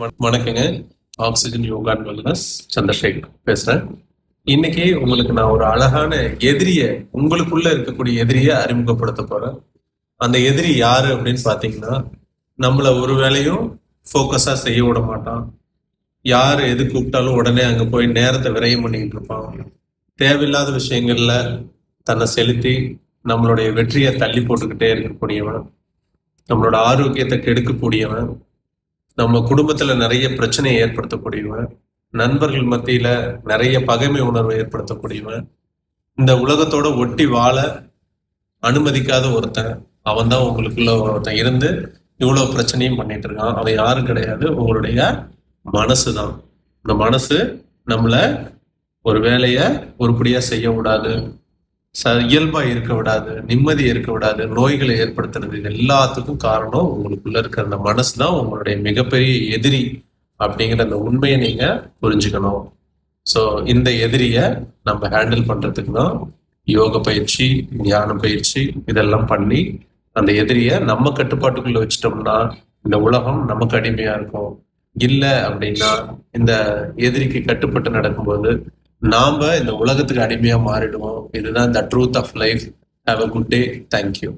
வணக்கங்க. Oxygen Yoga and Wellness Chandrasekhar பேசுறேன். இன்னைக்கு உங்களுக்கு நான் ஒரு அழகான எதிரிய, உங்களுக்குள்ள இருக்கக்கூடிய எதிரிய அறிமுகப்படுத்த போறேன். அந்த எதிரி யாரு அப்படின்னு பாத்தீங்கன்னா, நம்மள ஒரு வேலையும் ஃபோக்கஸா செய்ய விட மாட்டான். யார் எது கூப்பிட்டாலும் உடனே அங்க போய் நேரத்தை விரயம் பண்ணிட்டு இருப்பான். தேவையில்லாத விஷயங்கள்ல தன்னை செலுத்தி நம்மளுடைய வெற்றியை தள்ளி போட்டுக்கிட்டே இருக்கக்கூடியவன், நம்மளோட ஆரோக்கியத்தை கெடுக்கக்கூடியவன், நம்ம குடும்பத்துல நிறைய பிரச்சனையை ஏற்படுத்தக்கூடியவன், நண்பர்கள் மத்தியில நிறைய பகைமை உணர்வை ஏற்படுத்தக்கூடியவன், இந்த உலகத்தோட ஒட்டி வாழ அனுமதிக்காத ஒருத்தன். அவன் தான் உங்களுக்குள்ள ஒருத்தன் இருந்து இவ்வளவு பிரச்சனையும் பண்ணிட்டு இருக்கான். அவன் யாரும் கிடையாது, உங்களுடைய மனசு தான். இந்த மனசு நம்மள ஒரு வேலைய உருப்படியா செய்ய விடாது, இயல்பா இருக்க விடாது, நிம்மதி இருக்க விடாது, நோய்களை ஏற்படுத்துறது. இது எல்லாத்துக்கும் காரணம் உங்களுக்குள்ள இருக்கிற அந்த மனசு தான் உங்களுடைய மிகப்பெரிய எதிரி அப்படிங்கிற அந்த உண்மையை நீங்க புரிஞ்சுக்கணும். ஸோ இந்த எதிரிய நம்ம ஹேண்டில் பண்றதுக்கு தான் யோக பயிற்சி, தியான பயிற்சி இதெல்லாம் பண்ணி அந்த எதிரிய நம்ம கட்டுப்பாட்டுக்குள்ள வச்சிட்டோம்னா இந்த உலகம் நமக்கு அடிமையா இருக்கும். இல்லை அப்படின்னா இந்த எதிரிக்கு கட்டுப்பட்டு நடக்கும்போது நாம இந்த உலகத்துக்கு அடிமையா மாறிடுவோம். இதுதான் the truth of life. Have a good day. Thank you.